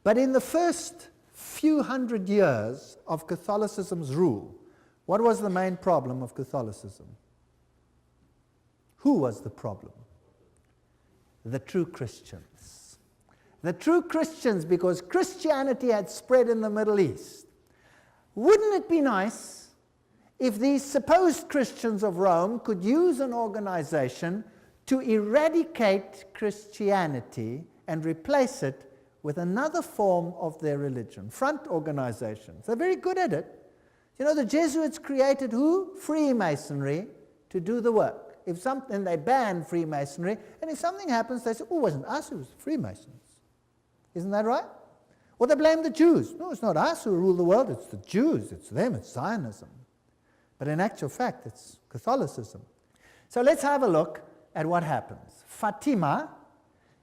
But in the first few hundred years of Catholicism's rule, what was the main problem of Catholicism? Who was the problem? The true Christians. The true Christians, because Christianity had spread in the Middle East. Wouldn't it be nice if these supposed Christians of Rome could use an organization to eradicate Christianity and replace it with another form of their religion? Front organizations. They're very good at it. You know, the Jesuits created who? Freemasonry to do the work. If something, they banned Freemasonry, and if something happens, they say, oh, it wasn't us, it was the Freemasons. Isn't that right? Or they blame the Jews. No, it's not us who rule the world, it's the Jews, it's them, it's Zionism. But in actual fact, it's Catholicism. So let's have a look at what happens. Fatima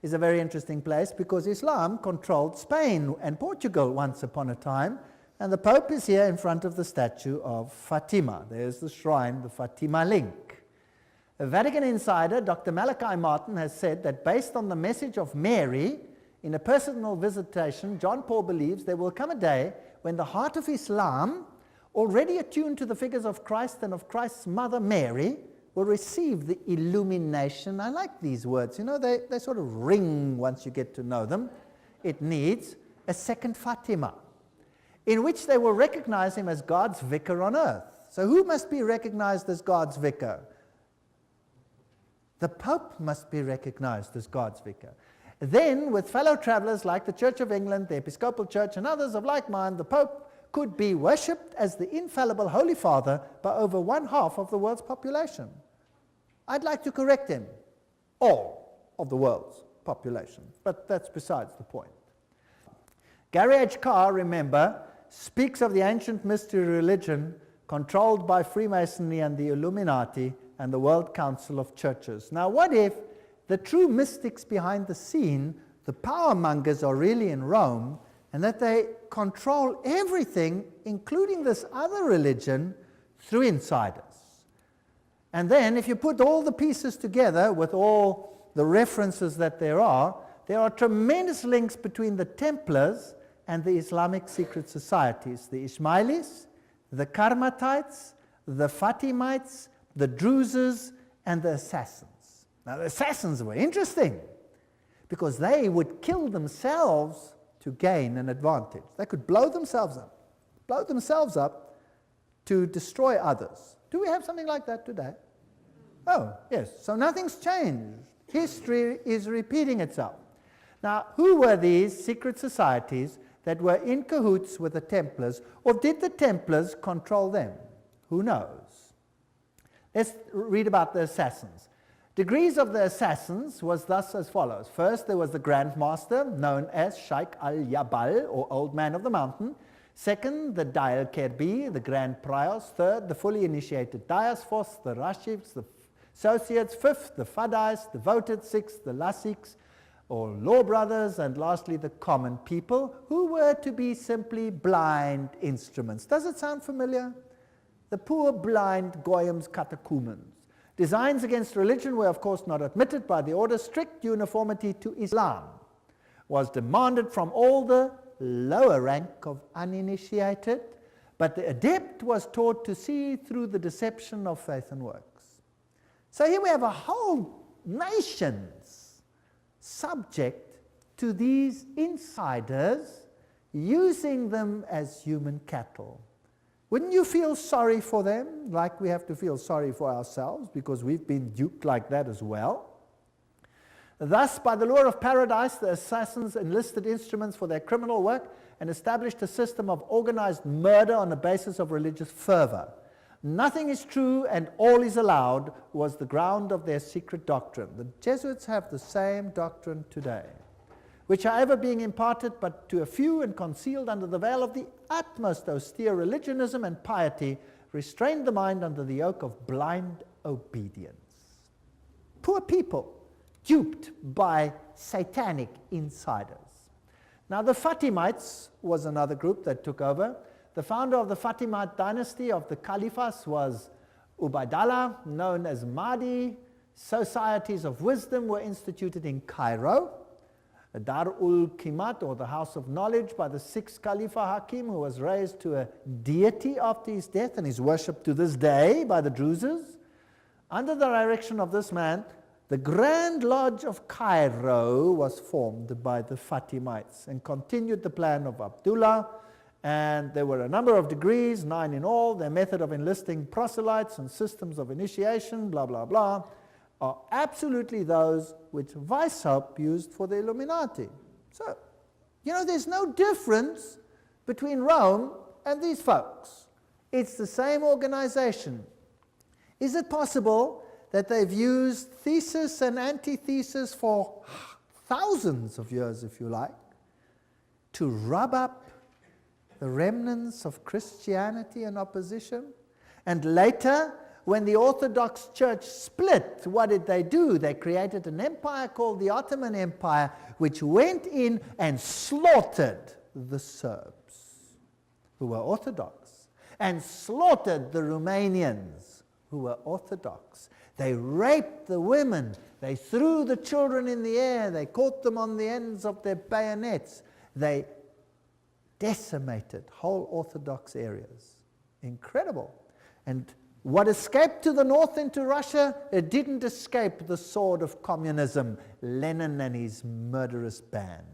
is a very interesting place because Islam controlled Spain and Portugal once upon a time, and the Pope is here in front of the statue of Fatima. There's the shrine, the Fatima link. A Vatican insider, Dr. Malachi Martin, has said that based on the message of Mary in a personal visitation, John Paul believes there will come a day when the heart of Islam, already attuned to the figures of Christ and of Christ's mother Mary, will receive the illumination. I like these words. You know, they sort of ring once you get to know them. It needs a second Fatima, in which they will recognize him as God's vicar on earth. So who must be recognized as God's vicar? The Pope must be recognized as God's vicar. Then, with fellow travelers like the Church of England, the Episcopal Church, and others of like mind, the Pope could be worshipped as the infallible Holy Father by over 1/2 of the world's population. I'd like to correct him. All of the world's population. But that's besides the point. Gary H. Carr, remember, speaks of the ancient mystery religion controlled by Freemasonry and the Illuminati and the World Council of Churches. Now, what if the true mystics behind the scene, the power mongers, are really in Rome, and that they control everything, including this other religion, through insiders? And then, if you put all the pieces together with all the references that there are tremendous links between the Templars and the Islamic secret societies, the Ismailis, the Karmatites, the Fatimites, the Druzes, and the Assassins. Now, the Assassins were interesting because they would kill themselves to gain an advantage. They could blow themselves up to destroy others. Do we have something like that today? Oh, yes. So nothing's changed. History is repeating itself. Now, who were these secret societies that were in cahoots with the Templars, or did the Templars control them? Who knows? Let's read about the Assassins. Degrees of the Assassins was thus as follows. First, there was the Grand Master, known as Sheikh al-Yabal, or Old Man of the Mountain. Second, the Dail Kerbi, the Grand Priors. Third, the fully initiated Dias. Fourth, the Rashifs, the Associates. Fifth, the Fadais, devoted. Sixth, the Lasiks, or law brothers. And lastly, the common people, who were to be simply blind instruments. Does it sound familiar? The poor blind Goyim's catechumens. Designs against religion were, of course, not admitted by the order. Strict uniformity to Islam was demanded from all the lower rank of uninitiated, but the adept was taught to see through the deception of faith and works. So here we have a whole nation's subject to these insiders, using them as human cattle. Wouldn't you feel sorry for them, like we have to feel sorry for ourselves, because we've been duped like that as well? Thus, by the law of paradise, the assassins enlisted instruments for their criminal work and established a system of organized murder on the basis of religious fervor. Nothing is true and all is allowed was the ground of their secret doctrine. The Jesuits have the same doctrine today, which, however, being imparted but to a few and concealed under the veil of the utmost austere religionism and piety, restrained the mind under the yoke of blind obedience. Poor people duped by satanic insiders. Now the Fatimites was another group that took over. The founder of the Fatimite dynasty of the Caliphs was Ubaydallah, known as Mahdi. Societies of wisdom were instituted in Cairo. Dar-ul-Qimat, or the House of Knowledge, by the 6th Khalifa Hakim, who was raised to a deity after his death and is worshipped to this day by the Druzes. Under the direction of this man, the Grand Lodge of Cairo was formed by the Fatimites and continued the plan of Abdullah. And there were a number of degrees, 9 in all. Their method of enlisting proselytes and systems of initiation, blah, blah, blah, are absolutely those which Weishaupt used for the Illuminati. So, there's no difference between Rome and these folks. It's the same organization. Is it possible that they've used thesis and antithesis for thousands of years, if you like, to rub up the remnants of Christianity and opposition? And later, when the Orthodox Church split, what did they do? They created an empire called the Ottoman Empire, which went in and slaughtered the Serbs, who were Orthodox, and slaughtered the Romanians, who were Orthodox. They raped the women. They threw the children in the air. They caught them on the ends of their bayonets. They decimated whole Orthodox areas. Incredible. And what escaped to the north into Russia, it didn't escape the sword of communism, Lenin and his murderous band.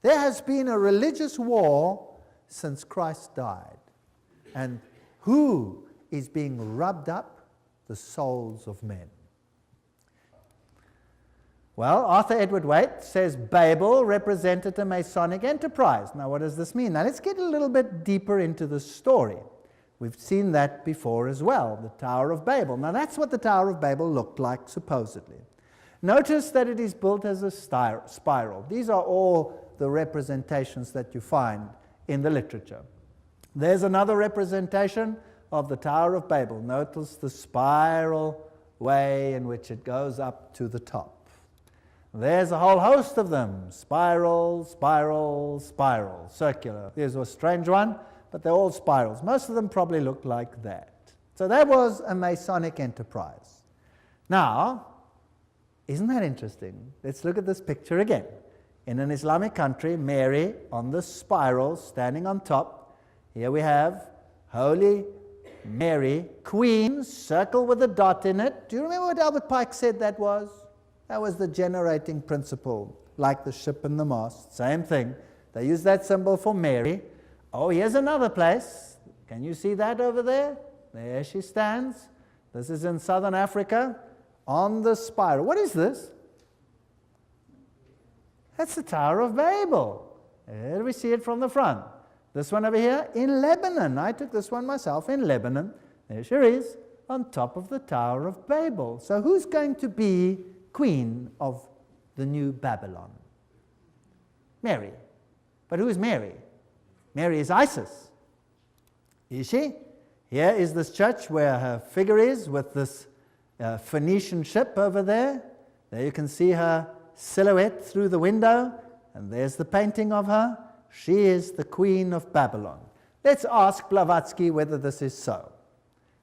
There has been a religious war since Christ died. And who is being rubbed up? The souls of men. Well, Arthur Edward Waite says Babel represented a Masonic enterprise. Now, what does this mean? Now, let's get a little bit deeper into the story. We've seen that before as well, the Tower of Babel. Now, that's what the Tower of Babel looked like, supposedly. Notice that it is built as a spiral. These are all the representations that you find in the literature. There's another representation of the Tower of Babel. Notice the spiral way in which it goes up to the top. There's a whole host of them. Spiral, spiral, spiral, circular. Here's a strange one, but they're all spirals. Most of them probably look like that. So that was a Masonic enterprise. Now, isn't that interesting? Let's look at this picture again. In an Islamic country, Mary on the spiral, standing on top. Here we have Holy Mary, Queen, circle with a dot in it. Do you remember what Albert Pike said that was? That was the generating principle, like the ship and the mast. Same thing. They use that symbol for Mary. Oh, here's another place. Can you see that over there? There she stands. This is in southern Africa on the spiral. What is this? That's the Tower of Babel. There we see it from the front. This one over here in Lebanon. I took this one myself in Lebanon. There she is on top of the Tower of Babel. So who's going to be queen of the new Babylon? Mary. But who is Mary? Mary is Isis. Is she? Here is this church where her figure is with this Phoenician ship over there. There you can see her silhouette through the window, and there's the painting of her. She is the Queen of Babylon. Let's ask Blavatsky whether this is so.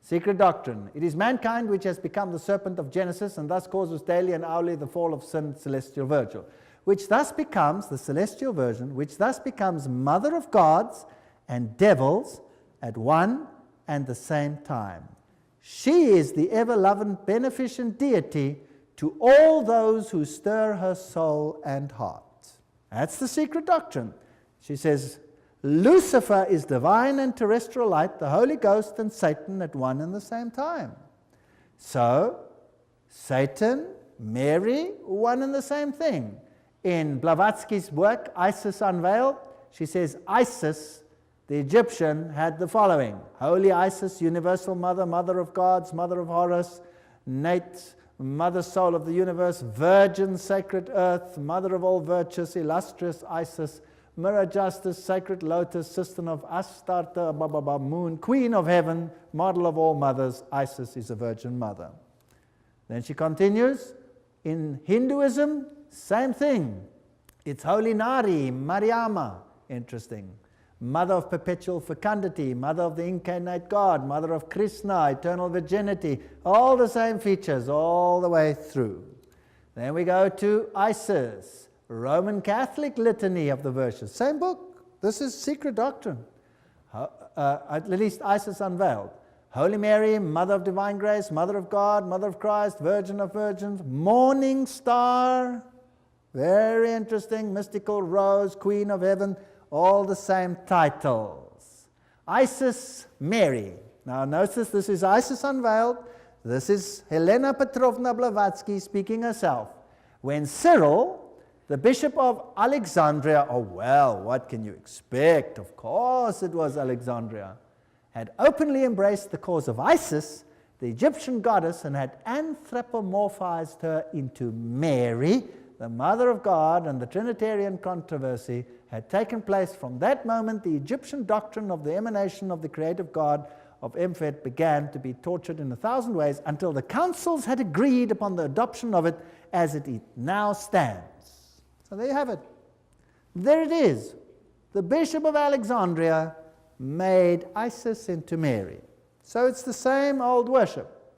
Secret doctrine. It is mankind which has become the serpent of Genesis and thus causes daily and hourly the fall of sin, celestial virgin, which thus becomes the celestial virgin, which thus becomes mother of gods and devils at one and the same time. She is the ever-loving beneficent deity to all those who stir her soul and heart. That's the secret doctrine. She says, Lucifer is divine and terrestrial light, the Holy Ghost and Satan at one and the same time. So, Satan, Mary, one and the same thing. In Blavatsky's work, Isis Unveiled, she says Isis, the Egyptian, had the following: Holy Isis, universal mother, mother of gods, mother of Horus, Nate, mother soul of the universe, virgin, sacred earth, mother of all virtues, illustrious Isis, mirror justice, sacred lotus, sister of Astarte, moon, queen of heaven, model of all mothers, Isis is a virgin mother. Then she continues, In Hinduism, same thing. It's Holy Nari, Mariamma, interesting. Mother of perpetual fecundity, mother of the incarnate God, mother of Krishna, eternal virginity, all the same features all the way through. Then we go to Isis, Roman Catholic litany of the virtues. Same book. This is secret doctrine. At least Isis unveiled. Holy Mary, Mother of Divine Grace, Mother of God, Mother of Christ, Virgin of Virgins, Morning Star, very interesting, Mystical Rose, Queen of Heaven, all the same titles. Isis Mary. Now notice this is Isis unveiled. This is Helena Petrovna Blavatsky speaking herself. When Cyril, the Bishop of Alexandria, oh well, what can you expect? Of course it was Alexandria, had openly embraced the cause of Isis, the Egyptian goddess, and had anthropomorphized her into Mary, the Mother of God, and the Trinitarian controversy had taken place. From that moment, the Egyptian doctrine of the emanation of the creative God of Emphet began to be tortured in 1,000 ways until the councils had agreed upon the adoption of it as it now stands. So there you have it. There it is. The Bishop of Alexandria made Isis into Mary. So it's the same old worship.